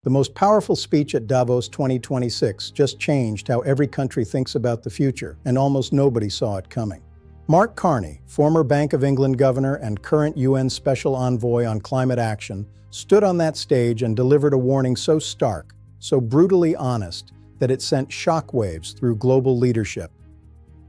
The most powerful speech at Davos 2026 just changed how every country thinks about the future, and almost nobody saw it coming. Mark Carney, former Bank of England governor and current UN Special Envoy on Climate Action, stood on that stage and delivered a warning so stark, so brutally honest, that it sent shockwaves through global leadership.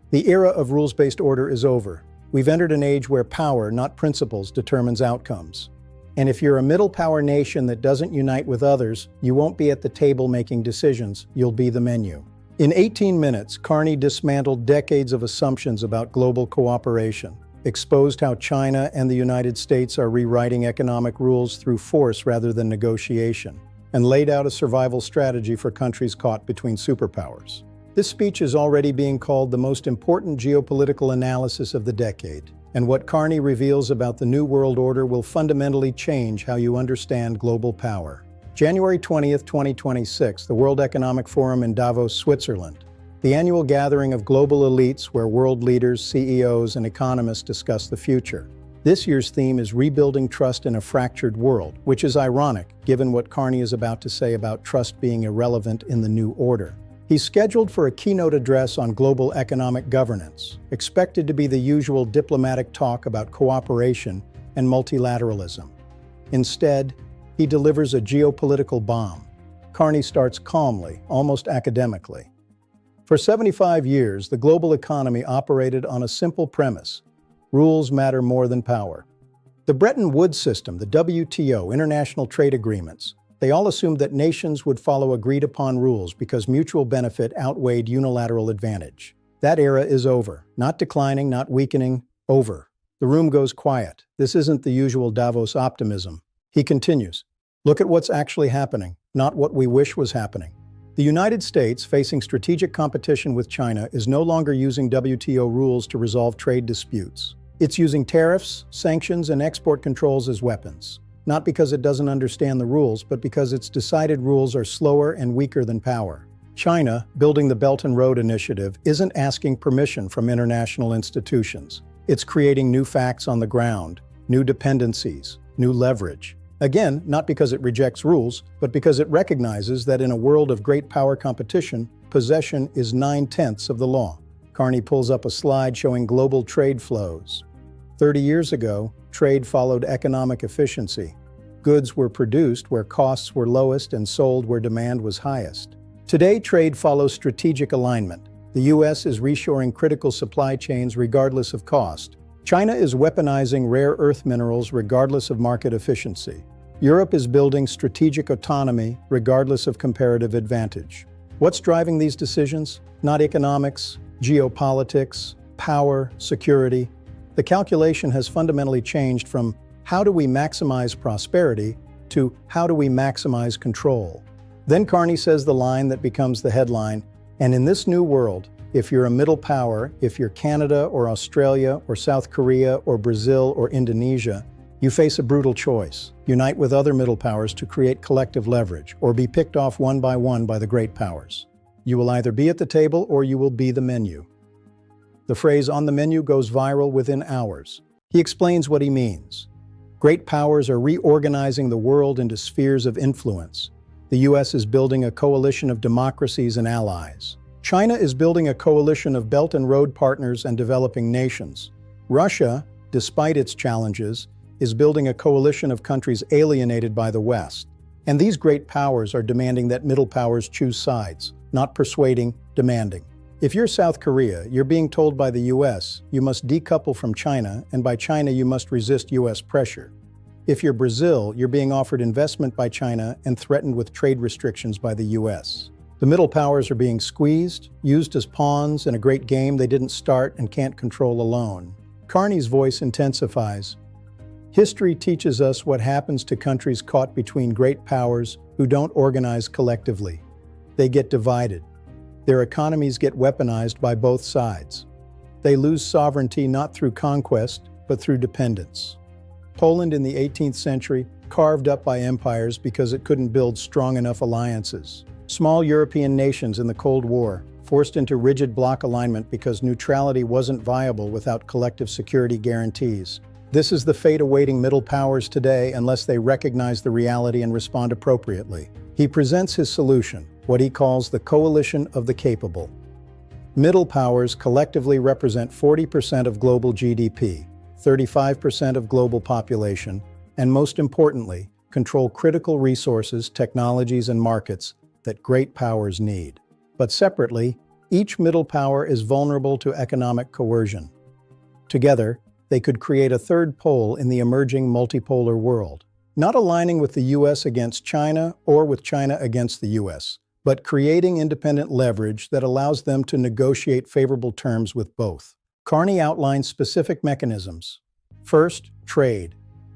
The era of rules-based order is over. We've entered an age where power, not principles, determines outcomes. And if you're a middle-power nation that doesn't unite with others, you won't be at the table making decisions, you'll be the menu. In 18 minutes, Carney dismantled decades of assumptions about global cooperation, exposed how China and the United States are rewriting economic rules through force rather than negotiation, and laid out a survival strategy for countries caught between superpowers. This speech is already being called the most important geopolitical analysis of the decade, and what Carney reveals about the New World Order will fundamentally change how you understand global power. January 20th, 2026, the World Economic Forum in Davos, Switzerland. The annual gathering of global elites where world leaders, CEOs, and economists discuss the future. This year's theme is rebuilding trust in a fractured world, which is ironic given what Carney is about to say about trust being irrelevant in the new order. He's scheduled for a keynote address on global economic governance, expected to be the usual diplomatic talk about cooperation and multilateralism. Instead, he delivers a geopolitical bomb. Carney starts calmly, almost academically. For 75 years, the global economy operated on a simple premise: rules matter more than power. The Bretton Woods system, the WTO, international trade agreements, they all assumed that nations would follow agreed-upon rules because mutual benefit outweighed unilateral advantage. That era is over. Not declining, not weakening, over. The room goes quiet. This isn't the usual Davos optimism. He continues, "Look at what's actually happening, not what we wish was happening." The United States, facing strategic competition with China, is no longer using WTO rules to resolve trade disputes. It's using tariffs, sanctions, and export controls as weapons. Not because it doesn't understand the rules, but because its decided rules are slower and weaker than power. China, building the Belt and Road Initiative, isn't asking permission from international institutions. It's creating new facts on the ground, new dependencies, new leverage. Again, not because it rejects rules, but because it recognizes that in a world of great power competition, possession is 9/10 of the law. Carney pulls up a slide showing global trade flows. 30 years ago, trade followed economic efficiency. Goods were produced where costs were lowest and sold where demand was highest. Today, trade follows strategic alignment. The US is reshoring critical supply chains regardless of cost. China is weaponizing rare earth minerals regardless of market efficiency. Europe is building strategic autonomy regardless of comparative advantage. What's driving these decisions? Not economics, geopolitics, power, security. The calculation has fundamentally changed from how do we maximize prosperity to how do we maximize control. Then Carney says the line that becomes the headline, and in this new world, if you're a middle power, if you're Canada or Australia or South Korea or Brazil or Indonesia, you face a brutal choice. Unite with other middle powers to create collective leverage, or be picked off one by the great powers. You will either be at the table or you will be the menu. The phrase "on the menu" goes viral within hours. He explains what he means. Great powers are reorganizing the world into spheres of influence. The US is building a coalition of democracies and allies. China is building a coalition of Belt and Road partners and developing nations. Russia, despite its challenges, is building a coalition of countries alienated by the West. And these great powers are demanding that middle powers choose sides, not persuading, demanding. If you're South Korea, you're being told by the US you must decouple from China, and by China you must resist US pressure. If you're Brazil, you're being offered investment by China and threatened with trade restrictions by the US. The middle powers are being squeezed, used as pawns in a great game they didn't start and can't control alone. Carney's voice intensifies. History teaches us what happens to countries caught between great powers who don't organize collectively. They get divided. Their economies get weaponized by both sides. They lose sovereignty not through conquest, but through dependence. Poland in the 18th century, carved up by empires because it couldn't build strong enough alliances. Small European nations in the Cold War, forced into rigid bloc alignment because neutrality wasn't viable without collective security guarantees. This is the fate awaiting middle powers today unless they recognize the reality and respond appropriately. He presents his solution, what he calls the coalition of the capable. Middle powers collectively represent 40% of global GDP, 35% of global population, and most importantly, control critical resources, technologies, and markets that great powers need. But separately, each middle power is vulnerable to economic coercion. Together, they could create a third pole in the emerging multipolar world, not aligning with the US against China or with China against the US, but creating independent leverage that allows them to negotiate favorable terms with both. Carney outlines specific mechanisms. First, trade.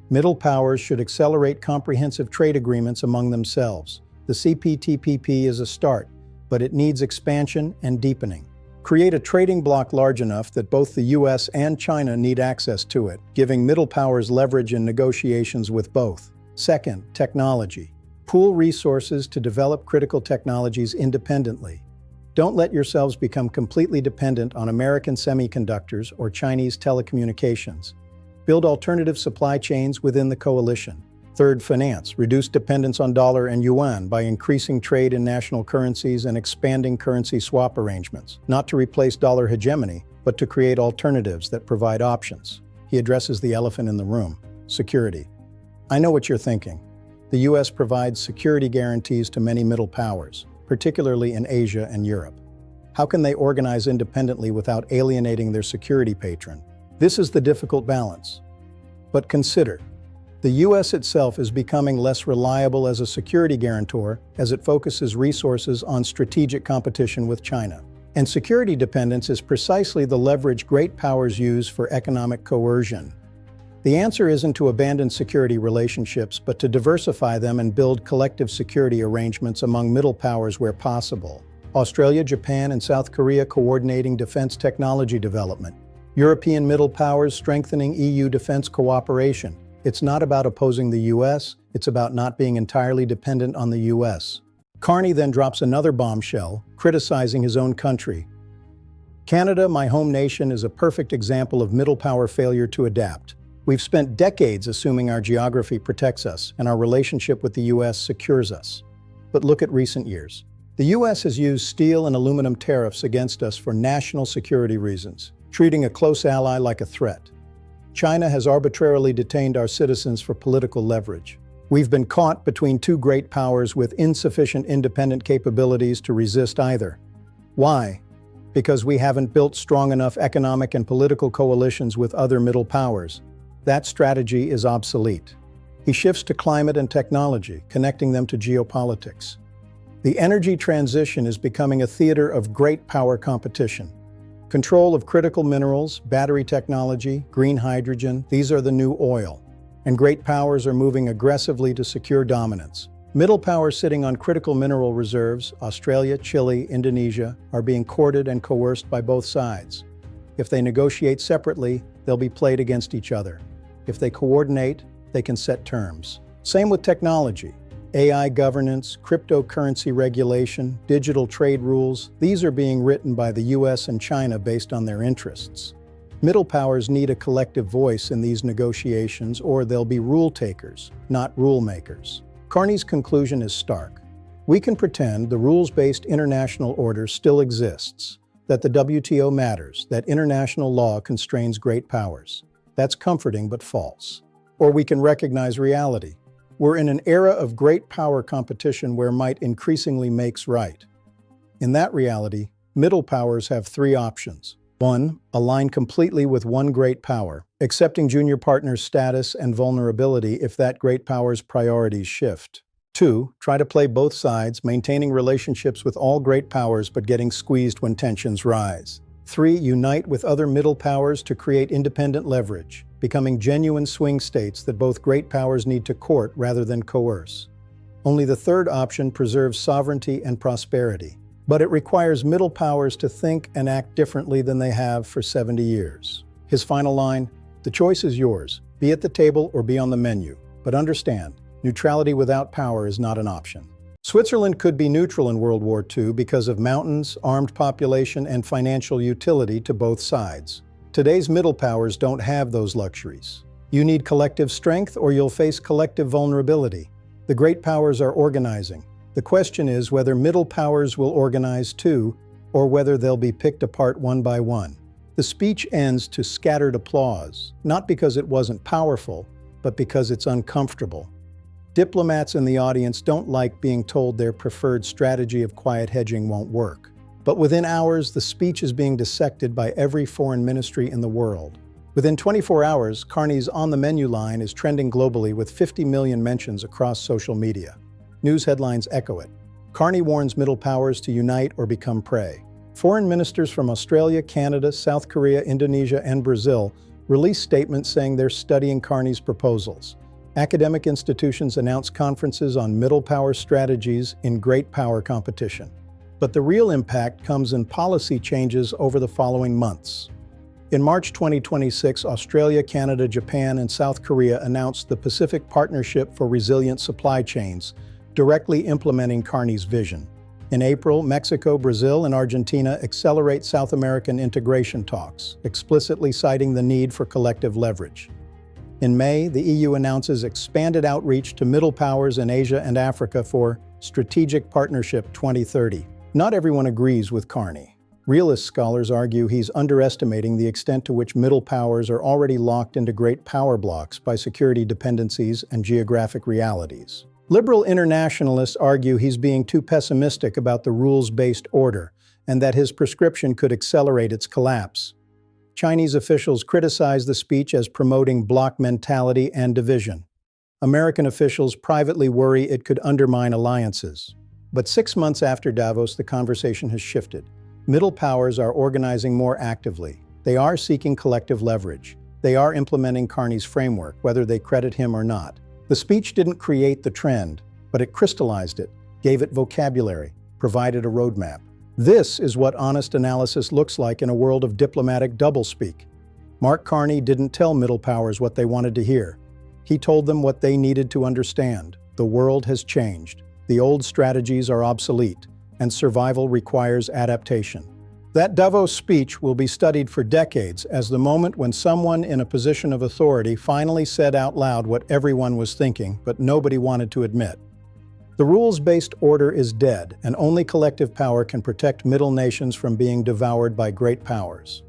Middle powers should accelerate comprehensive trade agreements among themselves. The CPTPP is a start, but it needs expansion and deepening. Create a trading bloc large enough that both the US and China need access to it, giving middle powers leverage in negotiations with both. Second, technology. Pool resources to develop critical technologies independently. Don't let yourselves become completely dependent on American semiconductors or Chinese telecommunications. Build alternative supply chains within the coalition. Third, finance. Reduce dependence on dollar and yuan by increasing trade in national currencies and expanding currency swap arrangements, not to replace dollar hegemony, but to create alternatives that provide options. He addresses the elephant in the room, security. I know what you're thinking. The US provides security guarantees to many middle powers, particularly in Asia and Europe. How can they organize independently without alienating their security patron? This is the difficult balance. But consider, the US itself is becoming less reliable as a security guarantor as it focuses resources on strategic competition with China. And security dependence is precisely the leverage great powers use for economic coercion. The answer isn't to abandon security relationships, but to diversify them and build collective security arrangements among middle powers where possible. Australia, Japan, and South Korea coordinating defense technology development. European middle powers strengthening EU defense cooperation. It's not about opposing the US, it's about not being entirely dependent on the US. Carney then drops another bombshell, criticizing his own country. Canada, my home nation, is a perfect example of middle power failure to adapt. We've spent decades assuming our geography protects us and our relationship with the US secures us. But look at recent years. The US has used steel and aluminum tariffs against us for national security reasons, treating a close ally like a threat. China has arbitrarily detained our citizens for political leverage. We've been caught between two great powers with insufficient independent capabilities to resist either. Why? Because we haven't built strong enough economic and political coalitions with other middle powers. That strategy is obsolete. He shifts to climate and technology, connecting them to geopolitics. The energy transition is becoming a theater of great power competition. Control of critical minerals, battery technology, green hydrogen, these are the new oil. And great powers are moving aggressively to secure dominance. Middle powers sitting on critical mineral reserves, Australia, Chile, Indonesia, are being courted and coerced by both sides. If they negotiate separately, they'll be played against each other. If they coordinate, they can set terms. Same with technology. AI governance, cryptocurrency regulation, digital trade rules, these are being written by the US and China based on their interests. Middle powers need a collective voice in these negotiations or they'll be rule takers, not rule makers. Carney's conclusion is stark. We can pretend the rules-based international order still exists, that the WTO matters, that international law constrains great powers. That's comforting but false. Or we can recognize reality. We're in an era of great power competition where might increasingly makes right. In that reality, middle powers have three options. 1. Align completely with one great power, accepting junior partners' status and vulnerability if that great power's priorities shift. 2. Try to play both sides, maintaining relationships with all great powers but getting squeezed when tensions rise. 3. Unite with other middle powers to create independent leverage, becoming genuine swing states that both great powers need to court rather than coerce. Only the third option preserves sovereignty and prosperity. But it requires middle powers to think and act differently than they have for 70 years. His final line, "The choice is yours. Be at the table or be on the menu. But understand, neutrality without power is not an option." Switzerland could be neutral in World War II because of mountains, armed population, and financial utility to both sides. Today's middle powers don't have those luxuries. You need collective strength or you'll face collective vulnerability. The great powers are organizing. The question is whether middle powers will organize too, or whether they'll be picked apart one by one. The speech ends to scattered applause, not because it wasn't powerful, but because it's uncomfortable. Diplomats in the audience don't like being told their preferred strategy of quiet hedging won't work. But within hours, the speech is being dissected by every foreign ministry in the world. Within 24 hours, Carney's on the menu line is trending globally with 50 million mentions across social media. News headlines echo it. Carney warns middle powers to unite or become prey. Foreign ministers from Australia, Canada, South Korea, Indonesia, and Brazil released statements saying they're studying Carney's proposals. Academic institutions announce conferences on middle power strategies in great power competition. But the real impact comes in policy changes over the following months. In March 2026, Australia, Canada, Japan, and South Korea announced the Pacific Partnership for Resilient Supply Chains, directly implementing Carney's vision. In April, Mexico, Brazil, and Argentina accelerate South American integration talks, explicitly citing the need for collective leverage. In May, the EU announces expanded outreach to middle powers in Asia and Africa for Strategic Partnership 2030. Not everyone agrees with Carney. Realist scholars argue he's underestimating the extent to which middle powers are already locked into great power blocks by security dependencies and geographic realities. Liberal internationalists argue he's being too pessimistic about the rules-based order and that his prescription could accelerate its collapse. Chinese officials criticize the speech as promoting bloc mentality and division. American officials privately worry it could undermine alliances. But 6 months after Davos, the conversation has shifted. Middle powers are organizing more actively. They are seeking collective leverage. They are implementing Carney's framework, whether they credit him or not. The speech didn't create the trend, but it crystallized it, gave it vocabulary, provided a roadmap. This is what honest analysis looks like in a world of diplomatic doublespeak. Mark Carney didn't tell middle powers what they wanted to hear. He told them what they needed to understand. The world has changed. The old strategies are obsolete, and survival requires adaptation. That Davos speech will be studied for decades as the moment when someone in a position of authority finally said out loud what everyone was thinking, but nobody wanted to admit. The rules-based order is dead, and only collective power can protect middle nations from being devoured by great powers.